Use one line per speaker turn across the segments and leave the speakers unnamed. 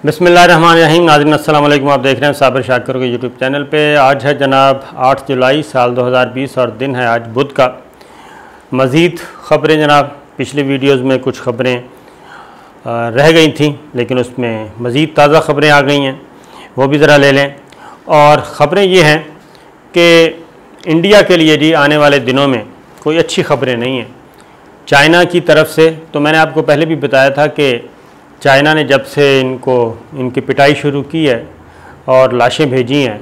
बिस्मिल्लाहिर्रहमानिर्रहीम। नाज़रीन अस्सलाम वालेकुम। आप देख रहे हैं साबिर शाकिर के यूट्यूब चैनल पे। आज है जनाब 8 जुलाई साल 2020 और दिन है आज बुध का। मज़ीद ख़बरें जनाब, पिछली वीडियोज़ में कुछ ख़बरें रह गई थी लेकिन उसमें मज़ीद ताज़ा ख़बरें आ गई हैं, वो भी ज़रा ले लें। और ख़बरें ये हैं कि इंडिया के लिए जी आने वाले दिनों में कोई अच्छी ख़बरें नहीं हैं चाइना की तरफ से। तो मैंने आपको पहले भी बताया था कि चाइना ने जब से इनकी पिटाई शुरू की है और लाशें भेजी हैं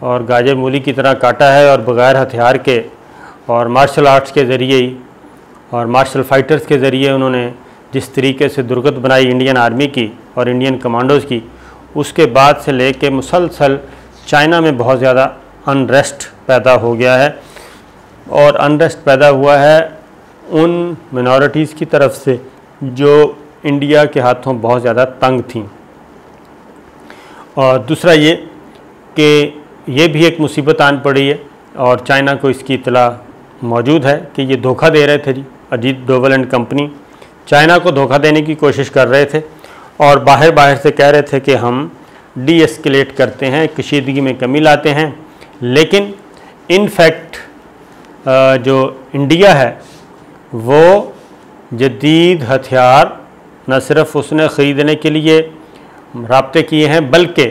और गाजर मूली की तरह काटा है और बग़ैर हथियार के और मार्शल आर्ट्स के ज़रिए ही और मार्शल फाइटर्स के ज़रिए उन्होंने जिस तरीके से दुर्गत बनाई इंडियन आर्मी की और इंडियन कमांडोज़ की, उसके बाद से लेके मुसलसल चाइना में बहुत ज़्यादा अनरेस्ट पैदा हो गया है। और अनरेस्ट पैदा हुआ है उन मिनॉरिटीज़ की तरफ से जो इंडिया के हाथों बहुत ज़्यादा तंग थी। और दूसरा ये कि ये भी एक मुसीबत आन पड़ी है और चाइना को इसकी इत्तला मौजूद है कि ये धोखा दे रहे थे जी। Ajit Doval and company China को धोखा देने की कोशिश कर रहे थे और बाहर से कह रहे थे कि हम डी एस्केलेट करते हैं, कशीदगी में कमी लाते हैं। लेकिन इन फैक्ट जो इंडिया है वो जदीद हथियार न सिर्फ उसने ख़रीदने के लिए राब्ते किए हैं बल्कि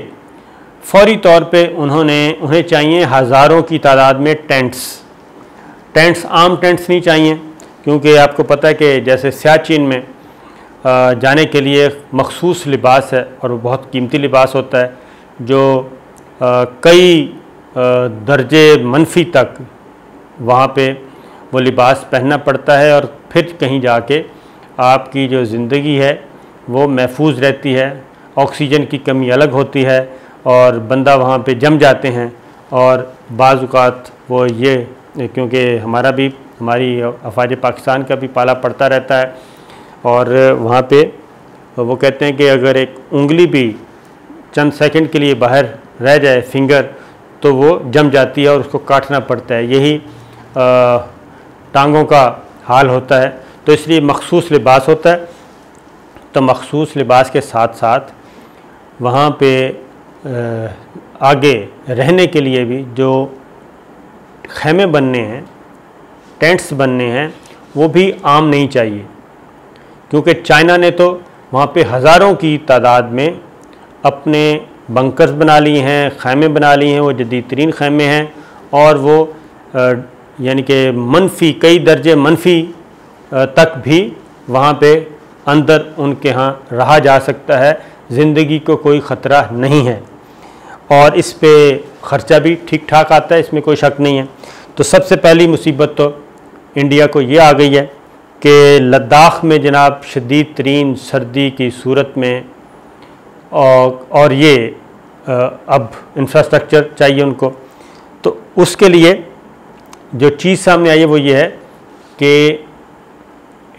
फौरी तौर पे उन्हें चाहिए हज़ारों की तादाद में टेंट्स। आम टेंट्स नहीं चाहिए, क्योंकि आपको पता है कि जैसे सियाचिन में जाने के लिए मखसूस लिबास है और वो बहुत कीमती लिबास होता है जो कई दर्जे मनफी तक वहाँ पे वो लिबास पहनना पड़ता है और फिर कहीं जाके आपकी जो ज़िंदगी है वो महफूज रहती है। ऑक्सीजन की कमी अलग होती है और बंदा वहाँ पे जम जाते हैं। और बाज़ औक़ात वो ये, क्योंकि हमारी अफ़वाज पाकिस्तान का भी पाला पड़ता रहता है और वहाँ पे वो कहते हैं कि अगर एक उंगली भी चंद सेकंड के लिए बाहर रह जाए फिंगर, तो वो जम जाती है और उसको काटना पड़ता है। यही टांगों का हाल होता है। तो इसलिए मखसूस लिबास होता है। तो मखसूस लिबास के साथ साथ वहाँ पे आगे रहने के लिए भी जो खैमे बनने हैं, टेंट्स बनने हैं, वो भी आम नहीं चाहिए, क्योंकि चाइना ने तो वहाँ पे हज़ारों की तादाद में अपने बंकर्स बना लिए हैं, खैमे बना लिए हैं। वो जदीद तरीन खैमे हैं और वो यानी कि मनफी कई दर्जे मनफी तक भी वहाँ पे अंदर उनके यहाँ रहा जा सकता है। ज़िंदगी को कोई ख़तरा नहीं है और इस पे ख़र्चा भी ठीक ठाक आता है, इसमें कोई शक नहीं है। तो सबसे पहली मुसीबत तो इंडिया को ये आ गई है कि लद्दाख में जनाब शदीद तरीन सर्दी की सूरत में और ये अब इंफ्रास्ट्रक्चर चाहिए उनको। तो उसके लिए जो चीज़ सामने आई है वो ये है कि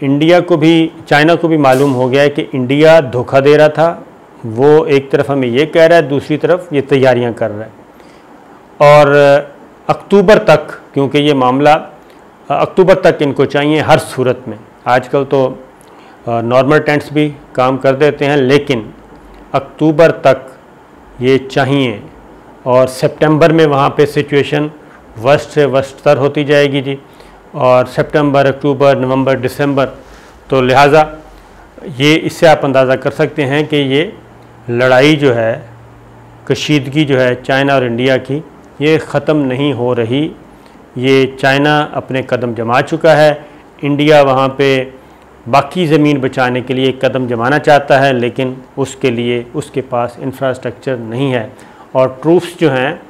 चाइना को भी मालूम हो गया है कि इंडिया धोखा दे रहा था। वो एक तरफ हमें ये कह रहा है, दूसरी तरफ ये तैयारियां कर रहा है। और अक्टूबर तक, क्योंकि ये मामला अक्टूबर तक इनको चाहिए हर सूरत में। आजकल तो नॉर्मल टेंट्स भी काम कर देते हैं, लेकिन अक्टूबर तक ये चाहिए और सितंबर में वहाँ पे सिचुएशन वर्स्ट से वर्स्ट तर होती जाएगी जी। और सितंबर, अक्टूबर, नवंबर, दिसंबर, तो लिहाजा ये इससे आप अंदाज़ा कर सकते हैं कि ये लड़ाई जो है, कशीदगी जो है चाइना और इंडिया की, ये ख़त्म नहीं हो रही। ये चाइना अपने कदम जमा चुका है, इंडिया वहाँ पे बाकी ज़मीन बचाने के लिए कदम जमाना चाहता है, लेकिन उसके लिए उसके पास इंफ्रास्ट्रक्चर नहीं है और ट्रूप्स जो हैं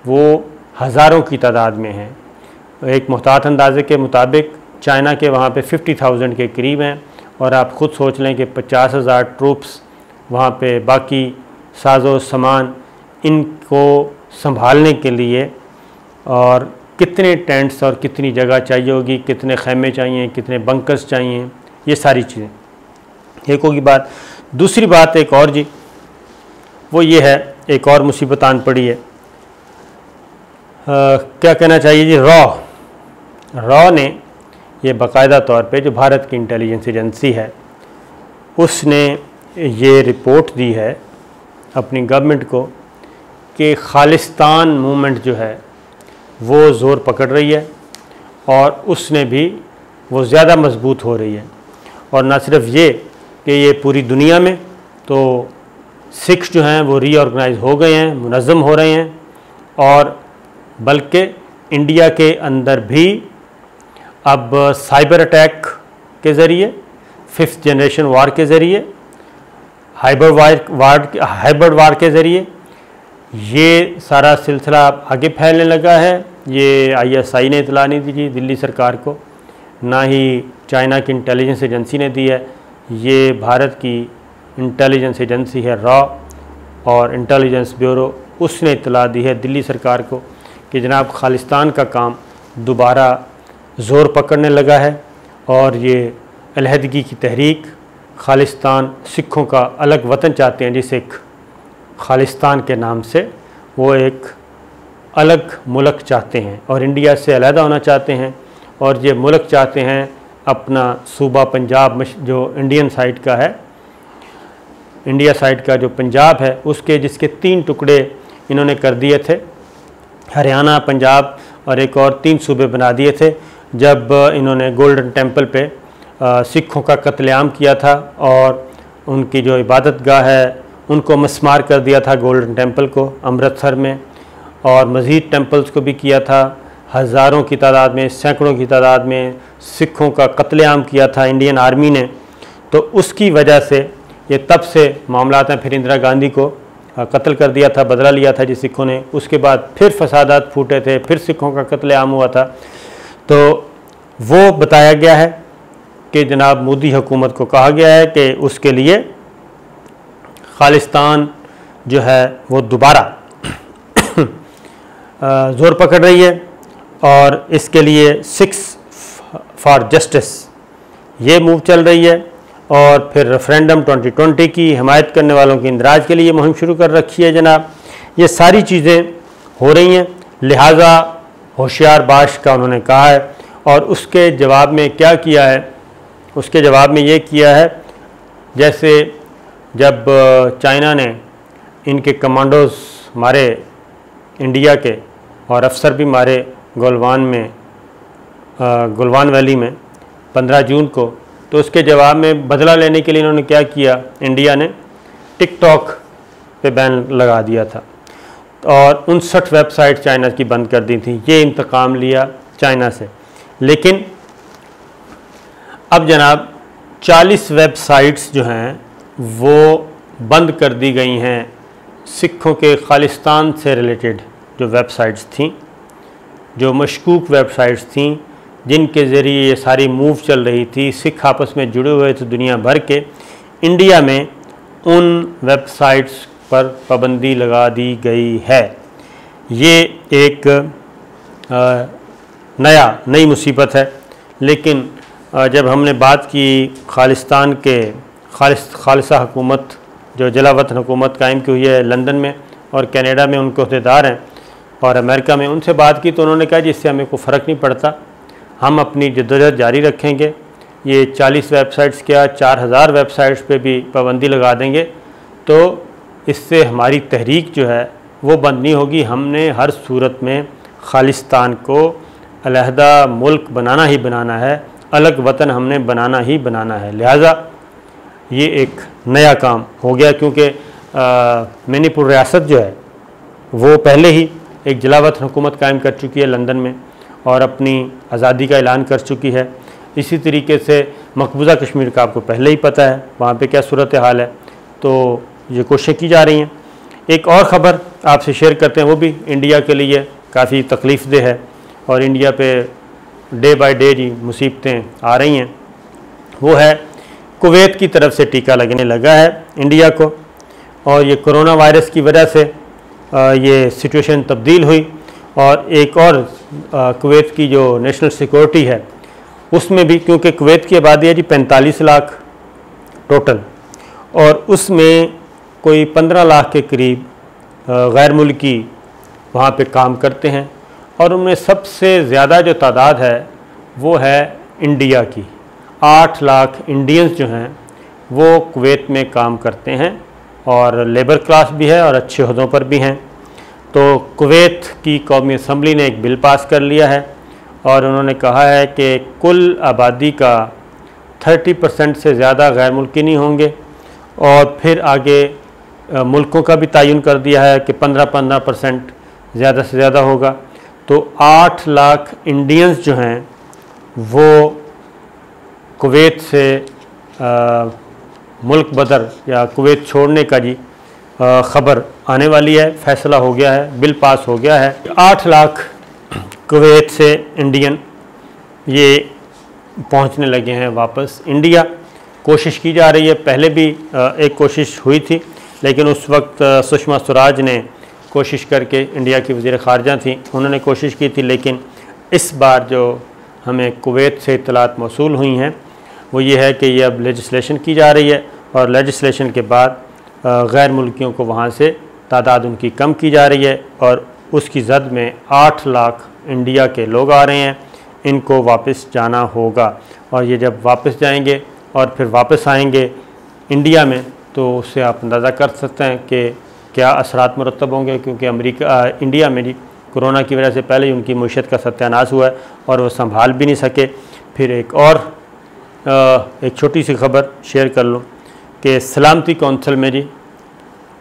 वो हज़ारों की तादाद में हैं। एक मुहतात अंदाजे के मुताबिक चाइना के वहाँ पे 50,000 के करीब हैं और आप ख़ुद सोच लें कि 50,000 ट्रूप्स वहाँ पे बाकी साजो सामान इनको संभालने के लिए, और कितने टेंट्स और कितनी जगह चाहिए होगी, कितने खैमे चाहिए, कितने बंकर्स चाहिए, ये सारी चीज़ें एक होगी बात। दूसरी बात एक और जी, वो ये है, एक और मुसीबत आन पड़ी है। क्या कहना चाहिए जी, रॉ ने ये बाकायदा तौर पे, जो भारत की इंटेलिजेंस एजेंसी है, उसने ये रिपोर्ट दी है अपनी गवर्नमेंट को कि खालिस्तान मूवमेंट जो है वो ज़ोर पकड़ रही है और उसने भी वो ज़्यादा मजबूत हो रही है। और न सिर्फ ये कि ये पूरी दुनिया में तो सिख जो हैं वो रीऑर्गेनाइज हो गए हैं, मुनज़्ज़म हो रहे हैं, और बल्कि इंडिया के अंदर भी अब साइबर अटैक के ज़रिए, 5th जनरेशन वार के ज़रिए, हाइब्रिड वार के ज़रिए ये सारा सिलसिला आगे फैलने लगा है। ये ISI ने इतला नहीं दी दिल्ली सरकार को, ना ही चाइना की इंटेलिजेंस एजेंसी ने दी है, ये भारत की इंटेलिजेंस एजेंसी है रॉ और इंटेलिजेंस ब्यूरो, उसने इतला दी है दिल्ली सरकार को कि जनाब खालिस्तान का काम दोबारा ज़ोर पकड़ने लगा है और ये अलहदगी की तहरीक खालिस्तान, सिखों का अलग वतन चाहते हैं, जिसे खालिस्तान के नाम से वो एक अलग मुल्क चाहते हैं और इंडिया से अलहदा होना चाहते हैं। और ये मुल्क चाहते हैं अपना सूबा पंजाब, जो इंडियन साइड का है, इंडिया साइड का जो पंजाब है उसके, जिसके 3 टुकड़े इन्होंने कर दिए थे, हरियाणा, पंजाब और एक और 3 सूबे बना दिए थे जब इन्होंने गोल्डन टेम्पल पे सिखों का कत्लेआम किया था और उनकी जो इबादत गाह है उनको मस्मार कर दिया था, गोल्डन टेम्पल को अमृतसर में, और मज़ीद टेम्पल्स को भी किया था। हज़ारों की तादाद में, सैकड़ों की तादाद में सिखों का कत्लेआम किया था इंडियन आर्मी ने। तो उसकी वजह से ये तब से मामलात हैं। फिर इंदिरा गांधी को कत्ल कर दिया था, बदला लिया था जी सिखों ने। उसके बाद फिर फसादात फूटे थे, फिर सिखों का कत्लेआम हुआ था। तो वो बताया गया है कि जनाब मोदी हुकूमत को कहा गया है कि उसके लिए खालिस्तान जो है वो दोबारा ज़ोर पकड़ रही है और इसके लिए सिक्स फॉर जस्टिस ये मूव चल रही है। और फिर रेफरेंडम 2020 की हिमायत करने वालों की इंदराज के लिए मुहिम शुरू कर रखी है जनाब। ये सारी चीज़ें हो रही हैं, लिहाजा होशियार बाश का उन्होंने कहा है। और उसके जवाब में क्या किया है, उसके जवाब में ये किया है जैसे जब चाइना ने इनके कमांडोज मारे इंडिया के और अफसर भी मारे गुलवान वैली में 15 जून को, तो उसके जवाब में बदला लेने के लिए इन्होंने क्या किया, इंडिया ने टिकटॉक पे बैन लगा दिया था और 59 वेबसाइट चाइना की बंद कर दी थी। ये इंतकाम लिया चाइना से। लेकिन अब जनाब 40 वेबसाइट्स जो हैं वो बंद कर दी गई हैं, सिखों के खालिस्तान से रिलेटेड जो वेबसाइट्स थीं, जो मशकूक वेबसाइट्स थीं, जिनके ज़रिए ये सारी मूव चल रही थी, सिख आपस में जुड़े हुए थे दुनिया भर के। इंडिया में उन वेबसाइट्स पर पाबंदी लगा दी गई है। ये एक नई मुसीबत है। लेकिन जब हमने बात की खालिस्तान के खालिसा हुकूमत, जो जलावतन हुकूमत कायम की हुई है लंदन में और कनाडा में उनके अहदेदार हैं और अमेरिका में, उनसे बात की तो उन्होंने कहा जिससे हमें कोई फ़र्क नहीं पड़ता, हम अपनी जद्दोजहद जारी रखेंगे। ये 40 वेबसाइट्स क्या 4000 वेबसाइट्स पे भी पाबंदी लगा देंगे तो इससे हमारी तहरीक जो है वो बंद नहीं होगी। हमने हर सूरत में खालिस्तान को अलहदा मुल्क बनाना ही बनाना है, अलग वतन हमने बनाना ही बनाना है। लिहाजा ये एक नया काम हो गया, क्योंकि मणिपुर रियासत जो है वो पहले ही एक जलावतन हुकूमत कायम कर चुकी है लंदन में और अपनी आज़ादी का ऐलान कर चुकी है। इसी तरीके से मकबूजा कश्मीर का आपको पहले ही पता है वहाँ पे क्या सूरत हाल है, तो ये कोशिशें की जा रही हैं। एक और ख़बर आपसे शेयर करते हैं, वो भी इंडिया के लिए काफ़ी तकलीफ़ देह है और इंडिया पे डे बाय डे जी मुसीबतें आ रही हैं। वो है कुवैत की तरफ से टीका लगने लगा है इंडिया को और ये कोरोना वायरस की वजह से ये सिचुएशन तब्दील हुई और एक और कुवैत की जो नेशनल सिक्योरिटी है उसमें भी, क्योंकि कुवैत की आबादी है जी 45 लाख टोटल और उसमें कोई 15 लाख के करीब गैर मुल्की वहाँ पे काम करते हैं और उनमें सबसे ज़्यादा जो तादाद है वो है इंडिया की। 8 लाख इंडियंस जो हैं वो कुवैत में काम करते हैं और लेबर क्लास भी है और अच्छे ओहदों पर भी हैं। तो कुवैत की कौमी असम्बली ने एक बिल पास कर लिया है और उन्होंने कहा है कि कुल आबादी का 30% से ज़्यादा गैर मुल्की नहीं होंगे, और फिर आगे मुल्कों का भी तयन कर दिया है कि 15% ज़्यादा से ज़्यादा होगा। तो 8 लाख इंडियंस जो हैं वो कुवैत से मुल्क बदर या कुवैत छोड़ने का जी ख़बर आने वाली है। फ़ैसला हो गया है, बिल पास हो गया है। 8 लाख कुवैत से इंडियन ये पहुंचने लगे हैं वापस इंडिया। कोशिश की जा रही है, पहले भी एक कोशिश हुई थी, लेकिन उस वक्त सुषमा स्वराज ने कोशिश करके, इंडिया की वज़ीर ख़ारजा थी, उन्होंने कोशिश की थी। लेकिन इस बार जो हमें कुवैत से इत्तलात मौसूल हुई हैं वो ये है कि ये अब लेजिस्लेशन की जा रही है और लेजिस्लेशन के बाद गैर मुल्कियों को वहाँ से तादाद उनकी कम की जा रही है और उसकी जद में 8 लाख इंडिया के लोग आ रहे हैं। इनको वापस जाना होगा और ये जब वापस जाएंगे और फिर वापस आएंगे इंडिया में तो उससे आप अंदाज़ा कर सकते हैं कि क्या असरात मुरतब होंगे, क्योंकि इंडिया में जी कोरोना की वजह से पहले ही उनकी मईशत का सत्यानाश हुआ है और वो संभाल भी नहीं सके। फिर एक छोटी सी खबर शेयर कर लूँ कि सलामती कौंसिल में जी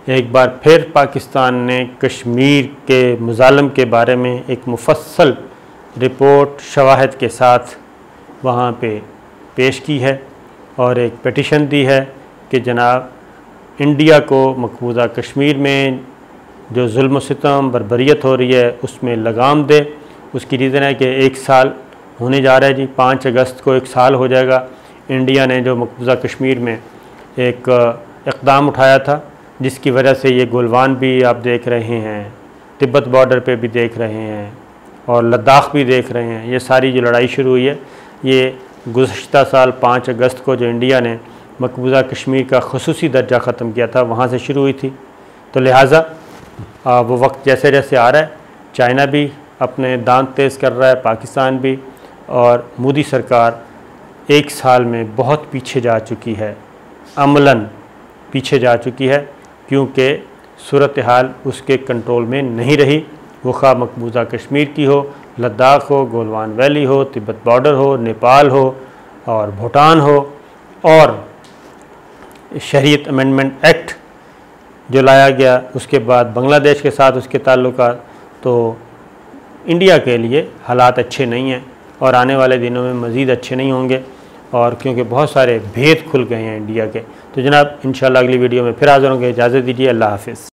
एक बार फिर पाकिस्तान ने कश्मीर के मुजालम के बारे में एक मुफस्सल रिपोर्ट शवाहिद के साथ वहाँ पे पेश की है और एक पिटीशन दी है कि जनाब इंडिया को मकबूजा कश्मीर में जो जुल्म सितम बर्बरियत हो रही है उसमें लगाम दे। उसकी रीज़न है कि 1 साल होने जा रहा है जी, 5 अगस्त को 1 साल हो जाएगा इंडिया ने जो मकबूजा कश्मीर में एक इक़दाम उठाया था, जिसकी वजह से ये गलवान भी आप देख रहे हैं, तिब्बत बॉर्डर पे भी देख रहे हैं और लद्दाख भी देख रहे हैं। ये सारी जो लड़ाई शुरू हुई है ये गुज़श्ता साल 5 अगस्त को जो इंडिया ने मकबूजा कश्मीर का ख़ुसूसी दर्जा ख़त्म किया था वहाँ से शुरू हुई थी। तो लिहाजा वो वक्त जैसे जैसे आ रहा है, चाइना भी अपने दांत तेज़ कर रहा है, पाकिस्तान भी, और मोदी सरकार 1 साल में बहुत पीछे जा चुकी है, अमलन पीछे जा चुकी है, क्योंकि सूरत हाल उसके कंट्रोल में नहीं रही। वो खा मकबूजा कश्मीर की हो, लद्दाख हो, गोलवान वैली हो, तिब्बत बॉर्डर हो, नेपाल हो और भूटान हो, और शरीयत अमेंडमेंट एक्ट जो लाया गया उसके बाद बांग्लादेश के साथ उसके ताल्लुकात। तो इंडिया के लिए हालात अच्छे नहीं हैं और आने वाले दिनों में मज़ीद अच्छे नहीं होंगे, और क्योंकि बहुत सारे भेद खुल गए हैं इंडिया के। तो जनाब इंशाल्लाह अगली वीडियो में फिर हाज़िर होंगे। इजाज़त दीजिए, अल्लाह हाफ़िज़।